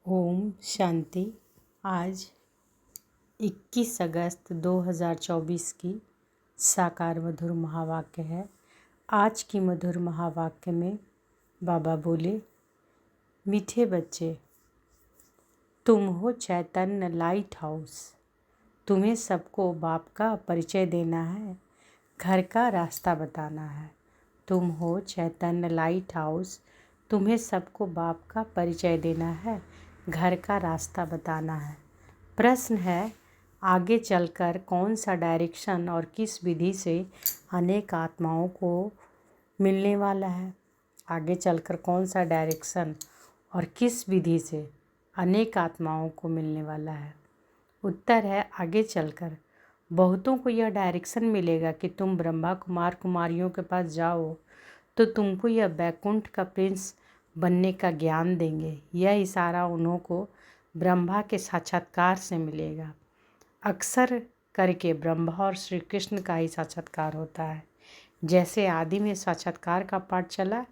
ओम शांति। आज 21 अगस्त 2024 की साकार मधुर महावाक्य है। आज की मधुर महावाक्य में बाबा बोले, मीठे बच्चे, तुम हो चैतन्य लाइट हाउस। तुम्हें सबको बाप का परिचय देना है, घर का रास्ता बताना है। तुम हो चैतन्य लाइट हाउस। तुम्हें सबको बाप का परिचय देना है, घर का रास्ता बताना है। प्रश्न है, आगे चलकर कौन सा डायरेक्शन और किस विधि से अनेक आत्माओं को मिलने वाला है? आगे चलकर कौन सा डायरेक्शन और किस विधि से अनेक आत्माओं को मिलने वाला है? उत्तर है, आगे चलकर बहुतों को यह डायरेक्शन मिलेगा कि तुम ब्रह्मा कुमार कुमारियों के पास जाओ तो तुमको यह बैकुंठ का प्रिंस बनने का ज्ञान देंगे। यह इशारा उन्हों को ब्रह्मा के साक्षात्कार से मिलेगा। अक्सर करके ब्रह्मा और श्री कृष्ण का ही साक्षात्कार होता है। जैसे आदि में साक्षात्कार का पाठ चला,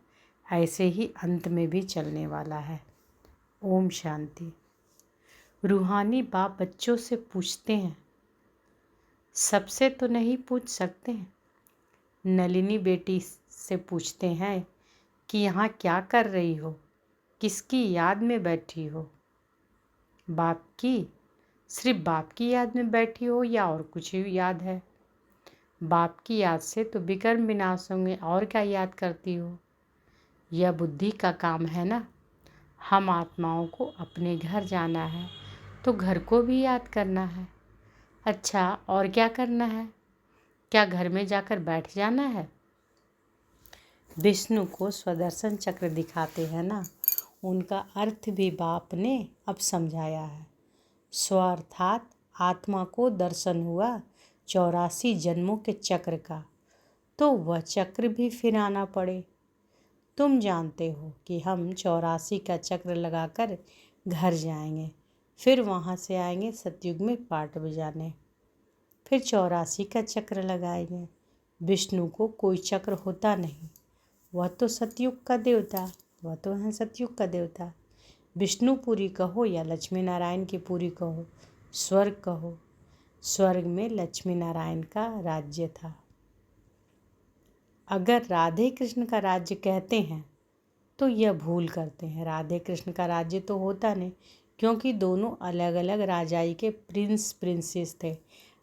ऐसे ही अंत में भी चलने वाला है। ओम शांति। रूहानी बाप बच्चों से पूछते हैं, सबसे तो नहीं पूछ सकते हैं। नलिनी बेटी से पूछते हैं कि यहाँ क्या कर रही हो, किसकी याद में बैठी हो? बाप की, सिर्फ बाप की याद में बैठी हो या और कुछ ही याद है? बाप की याद से तो विकर्म विनाश होंगे, और क्या याद करती हो? यह बुद्धि का काम है ना। हम आत्माओं को अपने घर जाना है तो घर को भी याद करना है। अच्छा, और क्या करना है? क्या घर में जाकर बैठ जाना है? विष्णु को स्वदर्शन चक्र दिखाते हैं ना, उनका अर्थ भी बाप ने अब समझाया है। स्व अर्थात आत्मा को दर्शन हुआ 84 जन्मों के चक्र का, तो वह चक्र भी फिर आना पड़े। तुम जानते हो कि हम 84 का चक्र लगाकर घर जाएंगे, फिर वहाँ से आएंगे सतयुग में पाठ बजाने, फिर 84 का चक्र लगाएंगे। विष्णु को कोई चक्र होता नहीं, वह तो सतयुग का देवता, वह तो है सतयुग का देवता। विष्णुपुरी कहो या लक्ष्मी नारायण की पुरी कहो, स्वर्ग कहो, स्वर्ग में लक्ष्मी नारायण का राज्य था। अगर राधे कृष्ण का राज्य कहते हैं तो यह भूल करते हैं। राधे कृष्ण का राज्य तो होता नहीं, क्योंकि दोनों अलग अलग राजाई के प्रिंस प्रिंसेस थे।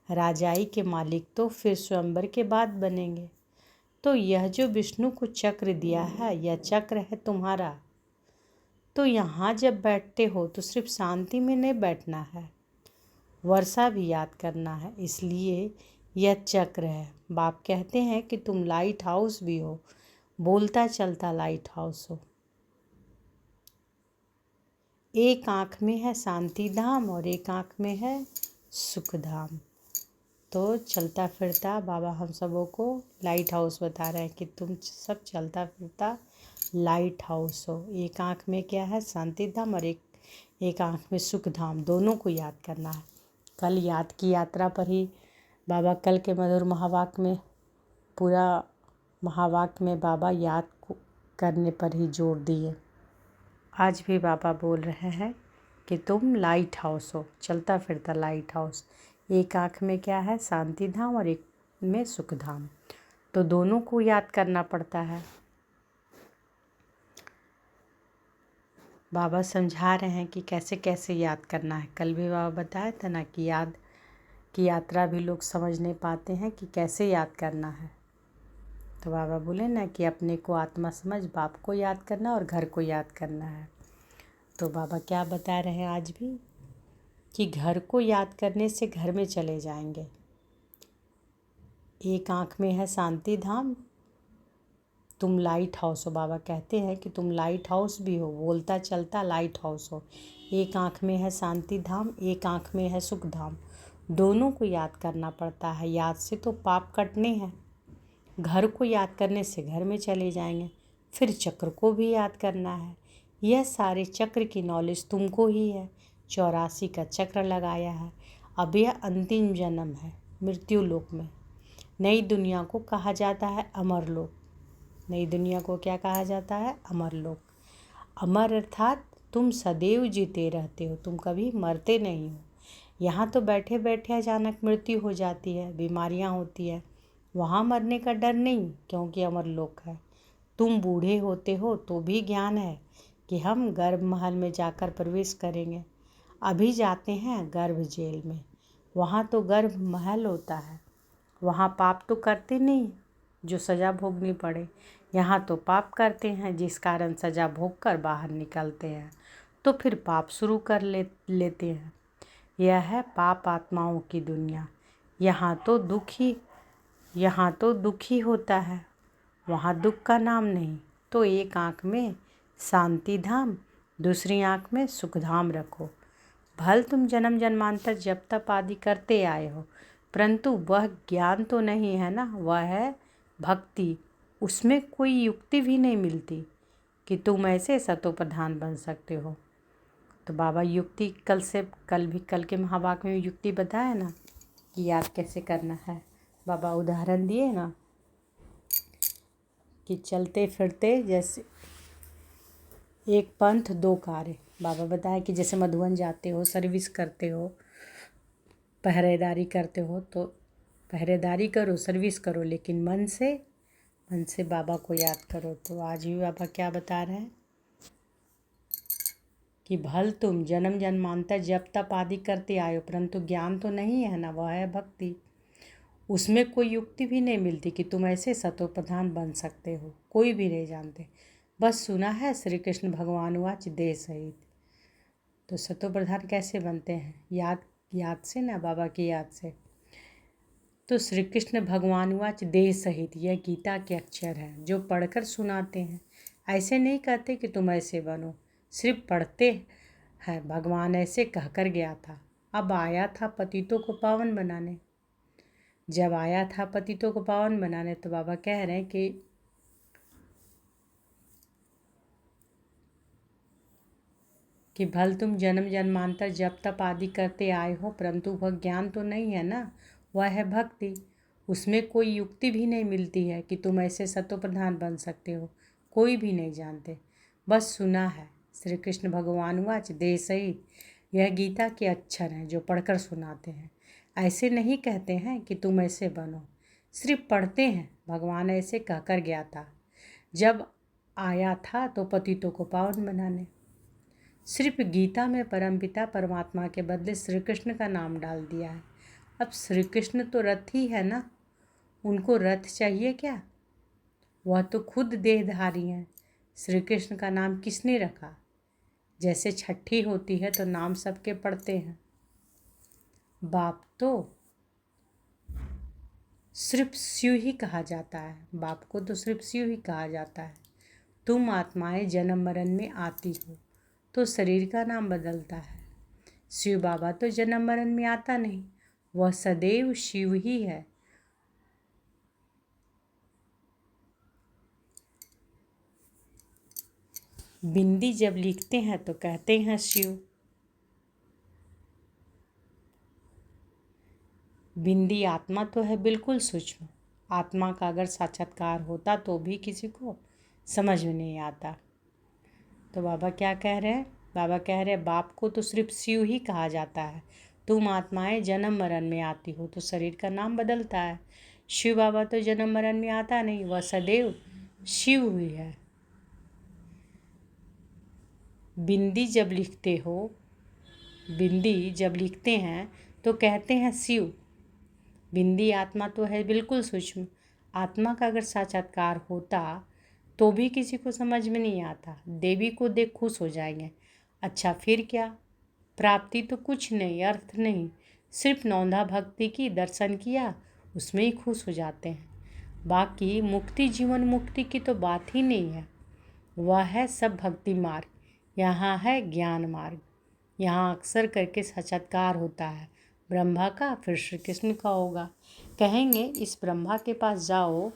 राजाई के मालिक तो फिर स्वयंवर के बाद बनेंगे। तो यह जो विष्णु को चक्र दिया है, यह चक्र है तुम्हारा। तो यहाँ जब बैठते हो तो सिर्फ शांति में नहीं बैठना है, वर्षा भी याद करना है। इसलिए यह चक्र है। बाप कहते हैं कि तुम लाइट हाउस भी हो, बोलता चलता लाइट हाउस हो। एक आँख में है शांति धाम और एक आँख में है सुख धाम। तो चलता फिरता बाबा हम सबों को लाइट हाउस बता रहे हैं कि तुम सब चलता फिरता लाइट हाउस हो। एक आँख में क्या है? शांति धाम, और एक आँख में सुख धाम। दोनों को याद करना है। कल याद की यात्रा पर ही बाबा, कल के मधुर महावाक्य में, पूरा महावाक्य में बाबा याद करने पर ही जोर दिए। आज भी बाबा बोल रहे हैं कि तुम लाइट हाउस हो, चलता फिरता लाइट हाउस। एक आँख में क्या है? शांति धाम और एक में सुख धाम। तो दोनों को याद करना पड़ता है। बाबा समझा रहे हैं कि कैसे कैसे याद करना है। कल भी बाबा बताया था ना कि याद की यात्रा भी लोग समझ नहीं पाते हैं कि कैसे याद करना है। तो बाबा बोले ना कि अपने को आत्मा समझ, बाप को याद करना और घर को याद करना है। तो बाबा क्या बता रहे हैं आज भी कि घर को याद करने से घर में चले जाएंगे। एक आँख में है शांति धाम, तुम लाइट हाउस हो। बाबा कहते हैं कि तुम लाइट हाउस भी हो, बोलता चलता लाइट हाउस हो। एक आँख में है शांति धाम, एक आँख में है सुख धाम। दोनों को याद करना पड़ता है। याद से तो पाप कटने हैं। घर को याद करने से घर में चले जाएंगे। फिर चक्र को भी याद करना है। यह सारे चक्र की नॉलेज तुमको ही है। 84 का चक्र लगाया है। अब यह अंतिम जन्म है मृत्यु लोक में। नई दुनिया को कहा जाता है अमर लोक। नई दुनिया को क्या कहा जाता है? अमर लोक। अमर अर्थात तुम सदैव जीते रहते हो, तुम कभी मरते नहीं हो। यहाँ तो बैठे बैठे अचानक मृत्यु हो जाती है, बीमारियाँ होती है। वहाँ मरने का डर नहीं, क्योंकि अमरलोक है। तुम बूढ़े होते हो तो भी ज्ञान है कि हम गर्भ महल में जाकर प्रवेश करेंगे। अभी जाते हैं गर्भ जेल में, वहाँ तो गर्भ महल होता है। वहाँ पाप तो करते नहीं जो सज़ा भोगनी पड़े, यहाँ तो पाप करते हैं जिस कारण सज़ा भोग कर बाहर निकलते हैं, तो फिर पाप शुरू कर लेते हैं। यह है पाप आत्माओं की दुनिया। यहाँ तो दुखी होता है, वहाँ दुख का नाम नहीं। तो एक आँख में शांति धाम, दूसरी आँख में सुख धाम रखो। भल तुम जन्म जन्मांतर जप तप आदि करते आए हो, परंतु वह ज्ञान तो नहीं है ना, वह है भक्ति। उसमें कोई युक्ति भी नहीं मिलती कि तुम ऐसे सतो प्रधान बन सकते हो। तो बाबा युक्ति कल के महावाक्य में युक्ति बताया ना कि याद कैसे करना है। बाबा उदाहरण दिए ना कि चलते फिरते जैसे एक पंथ दो कार्य। बाबा बताया कि जैसे मधुबन जाते हो, सर्विस करते हो, पहरेदारी करते हो, तो पहरेदारी करो, सर्विस करो, लेकिन मन से बाबा को याद करो। तो आज भी बाबा क्या बता रहे हैं कि भल तुम जन्म जन्मांतर जप तप आदि करते आए हो, परंतु ज्ञान तो नहीं है ना, वह है भक्ति। उसमें कोई युक्ति भी नहीं मिलती कि तुम ऐसे सतो प्रधान बन सकते हो, कोई भी नहीं जानते, बस सुना है। श्री कृष्ण भगवान वाच देह सहित। तो सतो प्रधान कैसे बनते हैं? याद से ना, बाबा की याद से। तो श्री कृष्ण भगवान वाच देह सहित, यह गीता के अक्षर हैं जो पढ़कर सुनाते हैं। ऐसे नहीं कहते कि तुम ऐसे बनो, सिर्फ पढ़ते हैं। भगवान ऐसे कहकर गया था, अब आया था पतितों को पावन बनाने। जब आया था पतितों को पावन बनाने, तो बाबा कह रहे हैं कि भल तुम जन्म जन्मांतर जप तप आदि करते आए हो, परंतु वह ज्ञान तो नहीं है ना, वह है भक्ति। उसमें कोई युक्ति भी नहीं मिलती है कि तुम ऐसे सतो प्रधान बन सकते हो, कोई भी नहीं जानते, बस सुना है। श्री कृष्ण भगवान वाच देह सहित, यह गीता के अक्षर हैं जो पढ़कर सुनाते हैं। ऐसे नहीं कहते हैं कि तुम ऐसे बनो, सिर्फ पढ़ते हैं। भगवान ऐसे कहकर गया था, जब आया था तो पतितों को पावन बनाने। सिर्फ गीता में परमपिता परमात्मा के बदले श्री कृष्ण का नाम डाल दिया है। अब श्री कृष्ण तो रथ ही है ना, उनको रथ चाहिए क्या? वह तो खुद देहधारी हैं। श्री कृष्ण का नाम किसने रखा? जैसे छठी होती है तो नाम सबके पढ़ते हैं। बाप तो सिर्फ शिव ही कहा जाता है, बाप को तो सिर्फ शिव ही कहा जाता है। तुम आत्माएं जन्म मरण में आती हो तो शरीर का नाम बदलता है। शिव बाबा तो जन्म मरण में आता नहीं, वह सदैव शिव ही है। बिंदी जब लिखते हैं तो कहते हैं शिव। बिंदी आत्मा तो है बिल्कुल सूक्ष्म। आत्मा का अगर साक्षात्कार होता तो भी किसी को समझ में नहीं आता। तो बाबा क्या कह रहे हैं? बाबा कह रहे हैं बाप को तो सिर्फ शिव ही कहा जाता है। तुम आत्माएं जन्म मरण में आती हो तो शरीर का नाम बदलता है। शिव बाबा तो जन्म मरण में आता नहीं, वह सदैव शिव ही है। बिंदी जब लिखते हैं तो कहते हैं शिव। बिंदी आत्मा तो है बिल्कुल सूक्ष्म। आत्मा का अगर साक्षात्कार होता तो भी किसी को समझ में नहीं आता। देवी को देख खुश हो जाएंगे। अच्छा फिर क्या? प्राप्ति तो कुछ नहीं, अर्थ नहीं, सिर्फ नौंधा भक्ति की, दर्शन किया, उसमें ही खुश हो जाते हैं। बाकी मुक्ति जीवन मुक्ति की तो बात ही नहीं है। वह है सब भक्ति मार्ग, यहाँ है ज्ञान मार्ग। यहाँ अक्सर करके साक्षात्कार होता है ब्रह्मा का, फिर श्री कृष्ण का होगा। कहेंगे इस ब्रह्मा के पास जाओ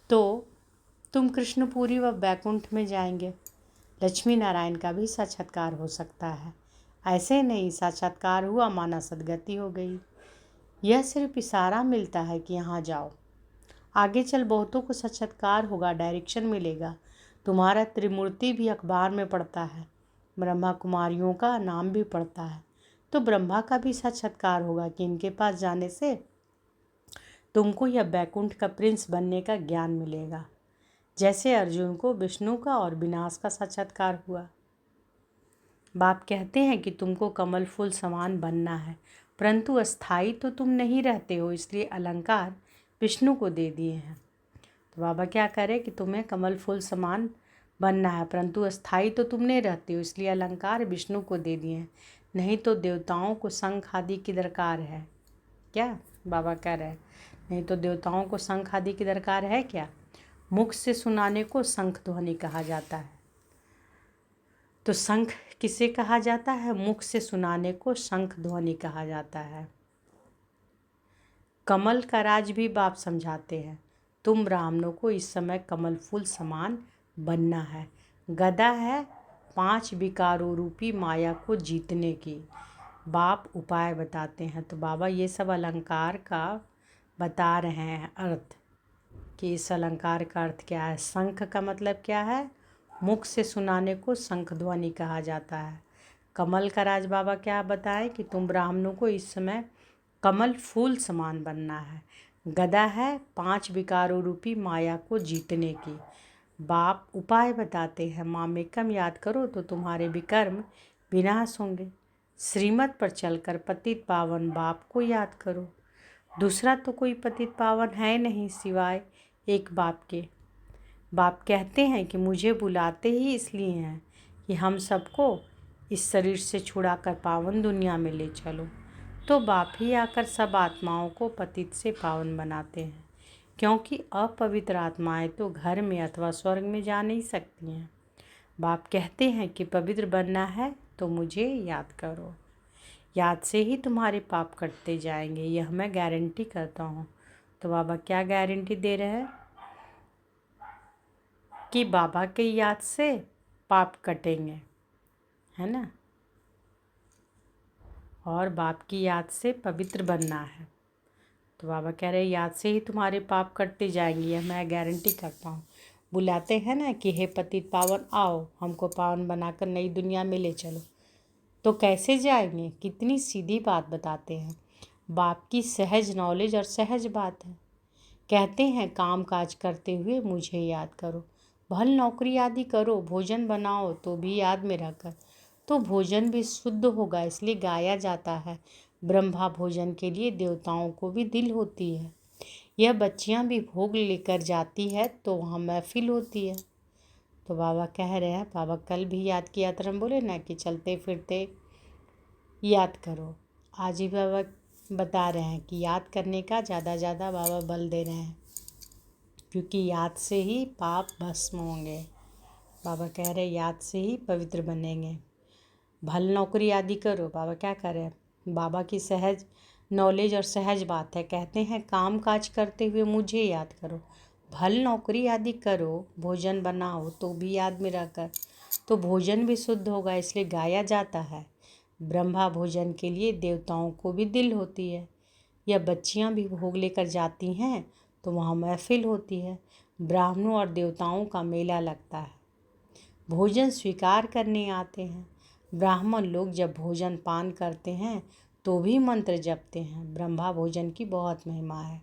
तो तुम कृष्णपुरी व बैकुंठ में जाएंगे। लक्ष्मी नारायण का भी साक्षात्कार हो सकता है। ऐसे नहीं साक्षात्कार हुआ माना सदगति हो गई। यह सिर्फ इशारा मिलता है कि यहाँ जाओ। आगे चल बहुतों को साक्षात्कार होगा, डायरेक्शन मिलेगा। तुम्हारा त्रिमूर्ति भी अखबार में पढ़ता है, ब्रह्मा कुमारियों का नाम भी पड़ता है, तो ब्रह्मा का भी साक्षात्कार होगा कि इनके पास जाने से तुमको यह बैकुंठ का प्रिंस बनने का ज्ञान मिलेगा, जैसे अर्जुन को विष्णु का और विनाश का साक्षात्कार हुआ। बाप कहते हैं कि तुमको कमल फूल समान बनना है, परंतु अस्थाई तो तुम नहीं रहते हो, इसलिए अलंकार विष्णु को दे दिए हैं। तो बाबा क्या करे कि तुम्हें कमल फूल समान बनना है, परंतु अस्थाई तो तुम नहीं रहते हो, इसलिए अलंकार विष्णु को दे दिए हैं। नहीं तो देवताओं को शंख आदि की दरकार है क्या? बाबा कह रहे हैं नहीं तो देवताओं को शंख आदि की दरकार है क्या? मुख से सुनाने को शंख ध्वनि कहा जाता है। तो शंख किसे कहा जाता है? मुख से सुनाने को शंख ध्वनि कहा जाता है। कमल का राज भी बाप समझाते हैं। तुम ब्राह्मणों को इस समय कमल फूल समान बनना है। गदा है 5 विकारों रूपी माया को जीतने की। बाप उपाय बताते हैं। तो बाबा ये सब अलंकार का बता रहे हैं अर्थ कि इस अलंकार का अर्थ क्या है। शंख का मतलब क्या है? मुख से सुनाने को शंख ध्वनि कहा जाता है। कमल का राज बाबा क्या बताएं कि तुम ब्राह्मणों को इस समय कमल फूल समान बनना है। गदा है 5 विकारों रूपी माया को जीतने की। बाप उपाय बताते हैं। मामेकम याद करो तो तुम्हारे विकर्म विनाश होंगे। श्रीमत पर चलकर पतित पावन बाप को याद करो। दूसरा तो कोई पतित पावन है नहीं सिवाय एक बाप के। बाप कहते हैं कि मुझे बुलाते ही इसलिए हैं कि हम सबको इस शरीर से छुड़ाकर पावन दुनिया में ले चलो। तो बाप ही आकर सब आत्माओं को पतित से पावन बनाते हैं, क्योंकि अपवित्र आत्माएं तो घर में अथवा स्वर्ग में जा नहीं सकती हैं। बाप कहते हैं कि पवित्र बनना है तो मुझे याद करो। याद से ही तुम्हारे पाप कटते जाएंगे, यह मैं गारंटी करता हूँ। तो बाबा क्या गारंटी दे रहे हैं कि बाबा के याद से पाप कटेंगे, है ना, और बाप की याद से पवित्र बनना है। तो बाबा कह रहे हैं याद से ही तुम्हारे पाप कटते जाएंगे, यह मैं गारंटी करता हूँ। बुलाते हैं ना कि हे पतित पावन आओ, हमको पावन बनाकर नई दुनिया में ले चलो। तो कैसे जाएंगे? कितनी सीधी बात बताते हैं। बाप की सहज नॉलेज और सहज बात है। कहते हैं काम काज करते हुए मुझे याद करो। भल नौकरी आदि करो, भोजन बनाओ तो भी याद में रखकर। तो भोजन भी शुद्ध होगा, इसलिए गाया जाता है। ब्रह्मा भोजन के लिए देवताओं को भी दिल होती है। यह बच्चियां भी भोग लेकर जाती है तो वहाँ महफिल होती है। तो बाबा कह रहे हैं, बाबा कल भी याद किया था, हम बोले ना कि चलते फिरते याद करो। आज ही बाबा बता रहे हैं कि याद करने का ज़्यादा बाबा बल दे रहे हैं, क्योंकि याद से ही पाप भस्म होंगे। बाबा कह रहे याद से ही पवित्र बनेंगे। भल नौकरी आदि करो। बाबा क्या कर रहे हैं? बाबा की सहज नॉलेज और सहज बात है। कहते हैं काम काज करते हुए मुझे याद करो। भल नौकरी आदि करो, भोजन बनाओ तो भी याद में रहकर। तो भोजन भी शुद्ध होगा, इसलिए गाया जाता है। ब्रह्मा भोजन के लिए देवताओं को भी दिल होती है। यह बच्चियां भी भोग लेकर जाती हैं तो वहाँ महफिल होती है। ब्राह्मणों और देवताओं का मेला लगता है। भोजन स्वीकार करने आते हैं। ब्राह्मण लोग जब भोजन पान करते हैं तो भी मंत्र जपते हैं। ब्रह्मा भोजन की बहुत महिमा है।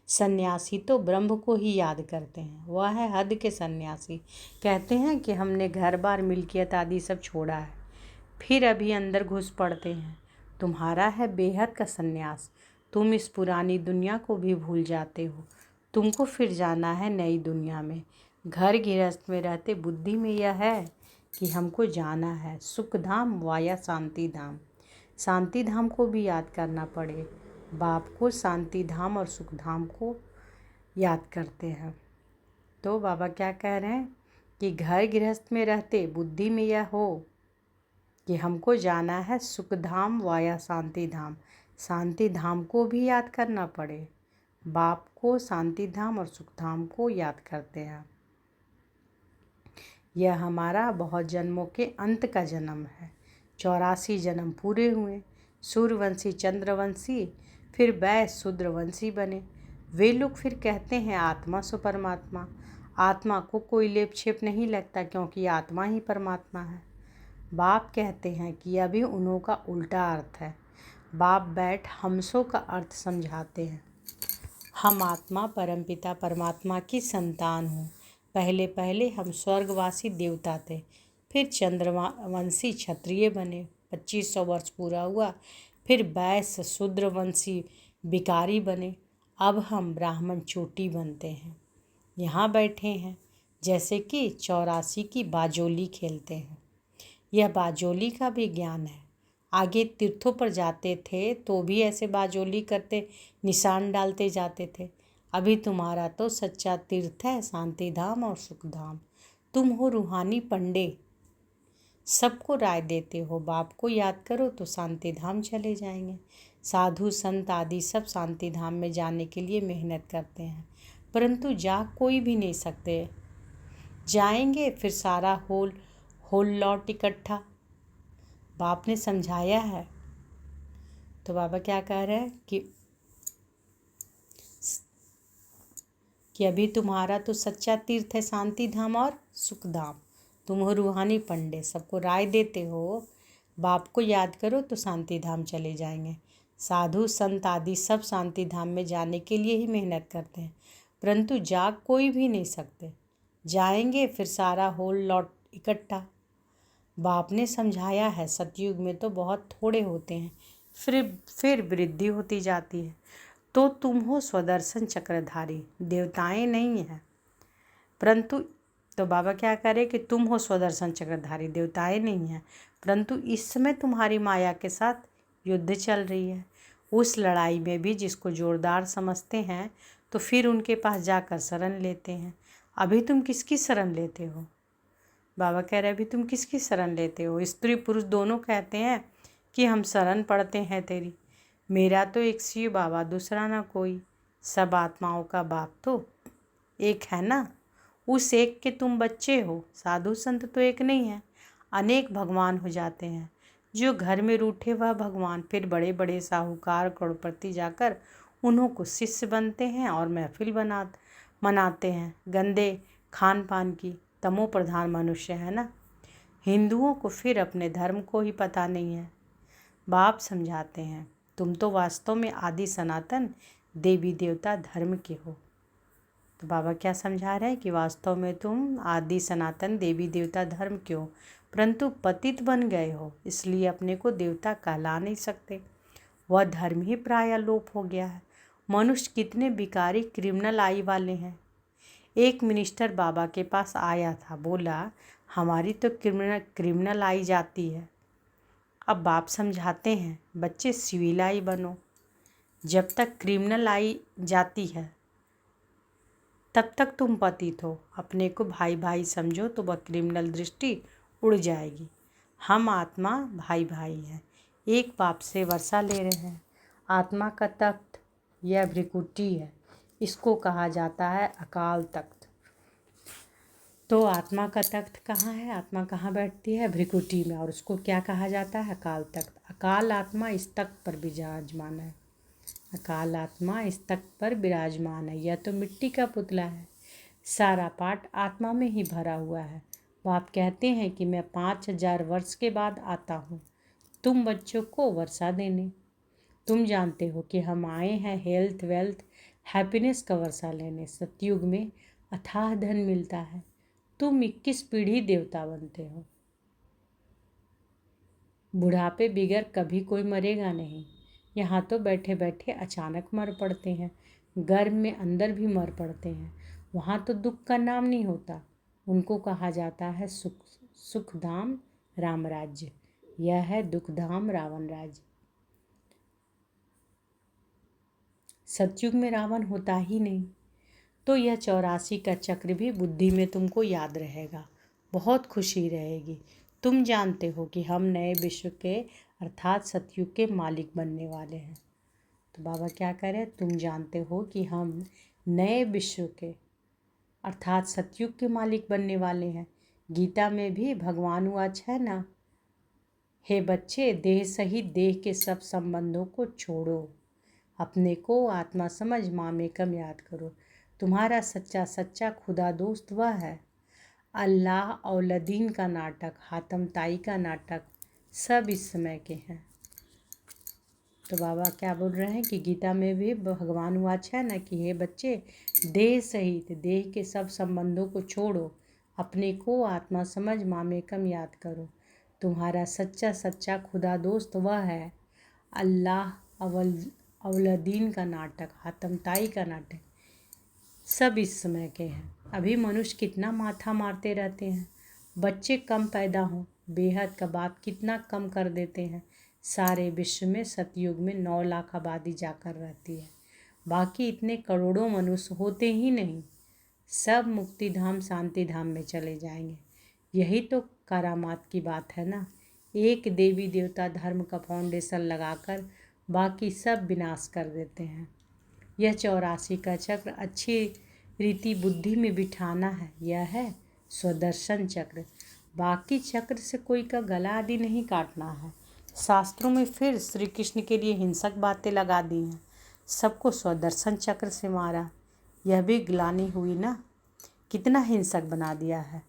सन्यासी तो ब्रह्म को ही याद करते हैं, वह है हद के सन्यासी। कहते हैं कि हमने घर बार मिल्कियत आदि सब छोड़ा है, फिर अभी अंदर घुस पड़ते हैं। तुम्हारा है बेहद का सन्यास। तुम इस पुरानी दुनिया को भी भूल जाते हो। तुमको फिर जाना है नई दुनिया में। घर गृहस्थ में रहते बुद्धि में यह है कि हमको जाना है सुख धाम वाया शांति धाम। शांति धाम को भी याद करना पड़े। बाप को शांति धाम और सुख धाम को याद करते हैं। तो बाबा क्या कह रहे हैं कि घर गृहस्थ में रहते बुद्धि में यह हो कि हमको जाना है सुख धाम वाया शांति धाम। शांति धाम को भी याद करना पड़े। बाप को शांति धाम और सुख धाम को याद करते हैं। यह हमारा बहुत जन्मों के अंत का जन्म है। 84 जन्म पूरे हुए। सूर्यवंशी चंद्रवंशी फिर वैश्य शूद्रवंशी बने। वे लोग फिर कहते हैं आत्मा सो परमात्मा। आत्मा को कोई लेप छेप नहीं लगता, क्योंकि आत्मा ही परमात्मा है। बाप कहते हैं कि अभी उन्हों का उल्टा अर्थ है। बाप बैठ हमसों का अर्थ समझाते हैं। हम आत्मा परमपिता परमात्मा की संतान हूँ। पहले पहले हम स्वर्गवासी देवता थे, फिर चंद्रवंशी क्षत्रिय बने, 2500 वर्ष पूरा हुआ, फिर वैश्य शूद्रवंशी भिखारी बने, अब हम ब्राह्मण चोटी बनते हैं। यहाँ बैठे हैं जैसे कि 84 की बाजोली खेलते हैं। यह बाजोली का भी ज्ञान है। आगे तीर्थों पर जाते थे तो भी ऐसे बाजोली करते, निशान डालते जाते थे। अभी तुम्हारा तो सच्चा तीर्थ है शांति धाम और सुख धाम। तुम हो रूहानी पंडे, सबको राय देते हो। बाप को याद करो तो शांति धाम चले जाएंगे। साधु संत आदि सब शांति धाम में जाने के लिए मेहनत करते हैं, परंतु जा कोई भी नहीं सकते। जाएंगे फिर सारा होल लौट इकट्ठा। बाप ने समझाया है। तो बाबा क्या कह रहे हैं कि अभी तुम्हारा तो सच्चा तीर्थ है शांति धाम और सुख धाम। तुम हो रूहानी पंडे, सबको राय देते हो। बाप को याद करो तो शांति धाम चले जाएंगे। साधु संत आदि सब शांति धाम में जाने के लिए ही मेहनत करते हैं, परंतु जा कोई भी नहीं सकते। जाएंगे फिर सारा होल लौट इकट्ठा। बाप ने समझाया है। सतयुग में तो बहुत थोड़े होते हैं, फिर वृद्धि होती जाती है। तो तुम हो स्वदर्शन चक्रधारी, देवताएं नहीं हैं, परंतु तो बाबा क्या करे कि तुम हो स्वदर्शन चक्रधारी, देवताएं नहीं हैं, परंतु इस समय तुम्हारी माया के साथ युद्ध चल रही है। उस लड़ाई में भी जिसको जोरदार समझते हैं तो फिर उनके पास जाकर शरण लेते हैं। अभी तुम किसकी शरण लेते हो? बाबा कह रहे अभी तुम किसकी शरण लेते हो? स्त्री पुरुष दोनों कहते हैं कि हम शरण पड़ते हैं तेरी। मेरा तो एक शिव बाबा, दूसरा ना कोई। सब आत्माओं का बाप तो एक है ना। उस एक के तुम बच्चे हो। साधु संत तो एक नहीं है, अनेक भगवान हो जाते हैं। जो घर में रूठे वह भगवान फिर बड़े बड़े साहूकार करोड़पति जाकर उन्हों को शिष्य बनते हैं और महफिल मनाते हैं। गंदे खान पान की तमो प्रधान मनुष्य है ना। हिंदुओं को फिर अपने धर्म को ही पता नहीं है। बाप समझाते हैं तुम तो वास्तव में आदि सनातन देवी देवता धर्म के हो। तो बाबा क्या समझा रहे हैं कि वास्तव में तुम आदि सनातन देवी देवता धर्म के हो, परंतु पतित बन गए हो, इसलिए अपने को देवता कहला नहीं सकते। वह धर्म ही प्राय लोप हो गया है। मनुष्य कितने बिकारी क्रिमिनल आई वाले हैं। एक मिनिस्टर बाबा के पास आया था, बोला हमारी तो क्रिमिनल आई जाती है। अब बाप समझाते हैं बच्चे सिविल आई बनो। जब तक क्रिमिनल आई जाती है तब तक तुम पतित हो। अपने को भाई भाई समझो तो वह क्रिमिनल दृष्टि उड़ जाएगी। हम आत्मा भाई भाई हैं, एक बाप से वर्षा ले रहे हैं। आत्मा का तख्त यह भ्रिकुटी है, इसको कहा जाता है अकाल तख्त। तो आत्मा का तख्त कहाँ है? आत्मा कहाँ बैठती है? भ्रिकुटी में, और उसको क्या कहा जाता है? अकाल तख्त। अकाल आत्मा इस तख्त पर विराजमान है। अकाल आत्मा इस तख्त पर विराजमान है। यह तो मिट्टी का पुतला है, सारा पाठ आत्मा में ही भरा हुआ है। बाप कहते हैं कि मैं 5000 वर्ष के बाद आता हूँ तुम बच्चों को वर्षा देने। तुम जानते हो कि हम आए हैं हेल्थ वेल्थ हैप्पीनेस का वर्षा लेने। सतयुग में अथाह धन मिलता है। तुम 21 पीढ़ी देवता बनते हो। बुढ़ापे बिगर कभी कोई मरेगा नहीं। यहाँ तो बैठे बैठे अचानक मर पड़ते हैं, गर्भ में अंदर भी मर पड़ते हैं। वहाँ तो दुख का नाम नहीं होता। उनको कहा जाता है सुखधाम राम राज्य। यह है दुखधाम रावण राज्य। सतयुग में रावण होता ही नहीं। तो यह 84 का चक्र भी बुद्धि में तुमको याद रहेगा, बहुत खुशी रहेगी। तुम जानते हो कि हम नए विश्व के अर्थात सतयुग के मालिक बनने वाले हैं। तो बाबा क्या कह रहे हैं? तुम जानते हो कि हम नए विश्व के अर्थात सतयुग के मालिक बनने वाले हैं। गीता में भी भगवान वाच है ना, हे बच्चे देह सहित देह के सब संबंधों को छोड़ो, अपने को आत्मा समझ मामेकम याद करो। तुम्हारा सच्चा सच्चा खुदा दोस्त वह है। अल्लाह औलदीन का नाटक, हातम ताई का नाटक सब इस समय के हैं। तो बाबा क्या बोल रहे हैं कि गीता में भी भगवान वाच है ना कि हे बच्चे, देह सहित देह के सब संबंधों को छोड़ो, अपने को आत्मा समझ मामेकम याद करो। तुम्हारा सच्चा सच्चा खुदा दोस्त वह है। अल्लाह औलदीन का नाटक, हातम ताई का नाटक सब इस समय के हैं। अभी मनुष्य कितना माथा मारते रहते हैं, बच्चे कम पैदा हों, बेहद का बात कितना कम कर देते हैं। सारे विश्व में सतयुग में 9 लाख आबादी जाकर रहती है, बाकी इतने करोड़ों मनुष्य होते ही नहीं। सब मुक्ति धाम शांति धाम में चले जाएंगे। यही तो करामात की बात है ना। एक देवी देवता धर्म का फाउंडेशन लगाकर बाकी सब विनाश कर देते हैं। यह 84 का चक्र अच्छी रीति बुद्धि में बिठाना है। यह है स्वदर्शन चक्र। बाकी चक्र से कोई का गला आदि नहीं काटना है। शास्त्रों में फिर श्री कृष्ण के लिए हिंसक बातें लगा दी हैं, सबको स्वदर्शन चक्र से मारा। यह भी ग्लानि हुई ना, कितना हिंसक बना दिया है।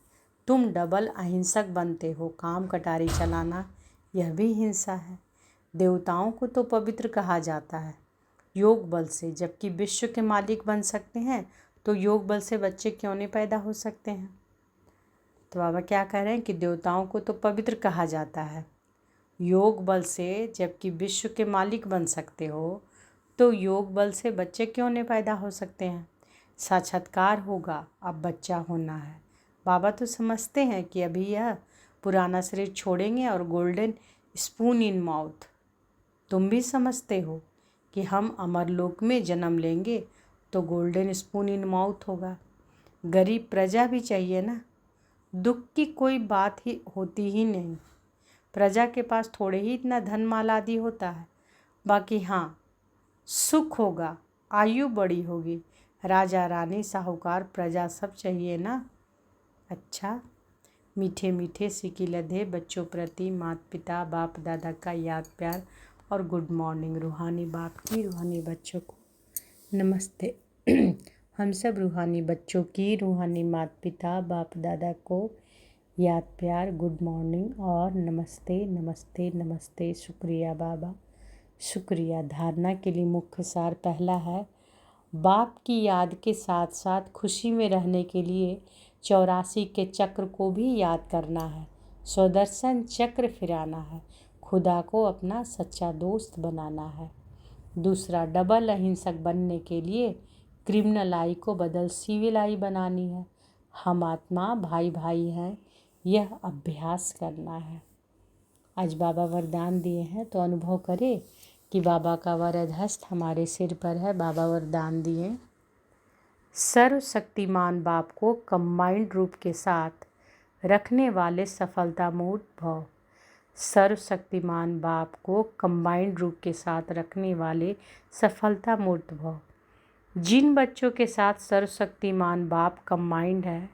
तुम डबल अहिंसक बनते हो। काम कटारी चलाना यह भी हिंसा है। देवताओं को तो पवित्र कहा जाता है योग बल से, जबकि विश्व के मालिक बन सकते हैं तो योग बल से बच्चे क्यों नहीं पैदा हो सकते हैं। तो बाबा क्या कह रहे हैं कि देवताओं को तो पवित्र कहा जाता है योग बल से, जबकि विश्व के मालिक बन सकते हो तो योग बल से बच्चे क्यों नहीं पैदा हो सकते हैं। साक्षात्कार होगा, अब बच्चा होना है। बाबा तो समझते हैं कि अभी यह पुराना शरीर छोड़ेंगे और गोल्डन स्पून इन माउथ। तुम भी समझते हो कि हम अमरलोक में जन्म लेंगे तो गोल्डन स्पून इन माउथ होगा। गरीब प्रजा भी चाहिए ना, दुख की कोई बात ही होती ही नहीं। प्रजा के पास थोड़े ही इतना धन माल आदि होता है, बाकी हाँ सुख होगा, आयु बड़ी होगी, राजा रानी साहूकार प्रजा सब चाहिए ना। अच्छा, मीठे मीठे सिकी लधे बच्चों प्रति माता पिता बाप दादा का याद प्यार और गुड मॉर्निंग। रूहानी बाप की रूहानी बच्चों को नमस्ते। हम सब रूहानी बच्चों की रूहानी माता पिता बाप दादा को याद प्यार, गुड मॉर्निंग और नमस्ते नमस्ते नमस्ते। शुक्रिया बाबा, शुक्रिया। धारणा के लिए मुख्य सार पहला है, बाप की याद के साथ साथ खुशी में रहने के लिए 84 के चक्र को भी याद करना है। स्वदर्शन चक्र फिराना है, खुदा को अपना सच्चा दोस्त बनाना है। दूसरा, डबल अहिंसक बनने के लिए क्रिमिनल आई को बदल सिविल आई बनानी है। हम आत्मा भाई भाई हैं, यह अभ्यास करना है। आज बाबा वरदान दिए हैं तो अनुभव करें कि बाबा का वरद हस्त हमारे सिर पर है। बाबा वरदान दिए, सर्वशक्तिमान बाप को कंबाइंड रूप के साथ रखने वाले सफलता मूर्त भव। सर्वशक्तिमान बाप को कंबाइंड रूप के साथ रखने वाले सफलता मूर्त भव। जिन बच्चों के साथ सर्वशक्तिमान बाप कंबाइंड है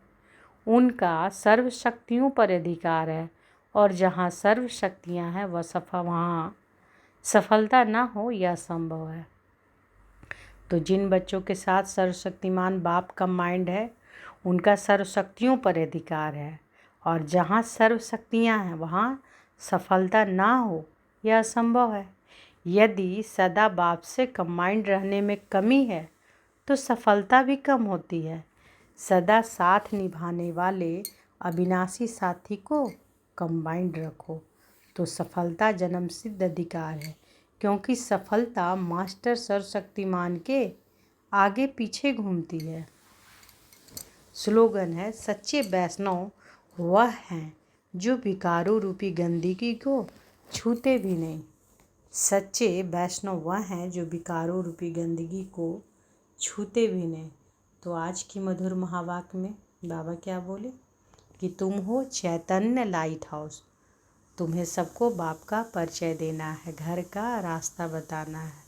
उनका सर्वशक्तियों पर अधिकार है, और जहाँ सर्वशक्तियाँ हैं वहाँ सफलता ना हो यह संभव है। तो जिन बच्चों के साथ सर्वशक्तिमान बाप कंबाइंड है उनका सर्वशक्तियों पर अधिकार है, और जहाँ सर्वशक्तियाँ हैं वहाँ सफलता ना हो यह असंभव है। यदि सदा बाप से कंबाइंड रहने में कमी है तो सफलता भी कम होती है। सदा साथ निभाने वाले अविनाशी साथी को कंबाइंड रखो तो सफलता जन्म सिद्ध अधिकार है, क्योंकि सफलता मास्टर सर्वशक्तिमान के आगे पीछे घूमती है। स्लोगन है, सच्चे वैष्णव वह हैं जो विकारों रूपी गंदगी को छूते भी नहीं। सच्चे वैष्णव वह हैं जो विकारों रूपी गंदगी को छूते भी नहीं। तो आज की मधुर महावाक्य में बाबा क्या बोले कि तुम हो चैतन्य लाइट हाउस। तुम्हें सबको बाप का परिचय देना है, घर का रास्ता बताना है।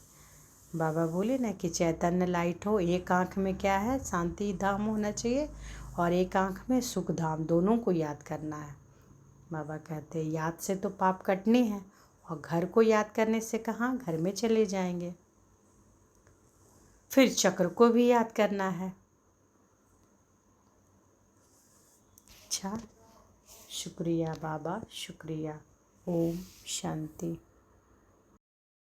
बाबा बोले ना कि चैतन्य लाइट हो, एक आँख में क्या है शांति धाम होना चाहिए और एक आँख में सुख धाम, दोनों को याद करना है। बाबा कहते हैं याद से तो पाप कटने हैं, और घर को याद करने से कहाँ घर में चले जाएंगे। फिर चक्र को भी याद करना है। अच्छा, शुक्रिया बाबा, शुक्रिया। ओम शांति।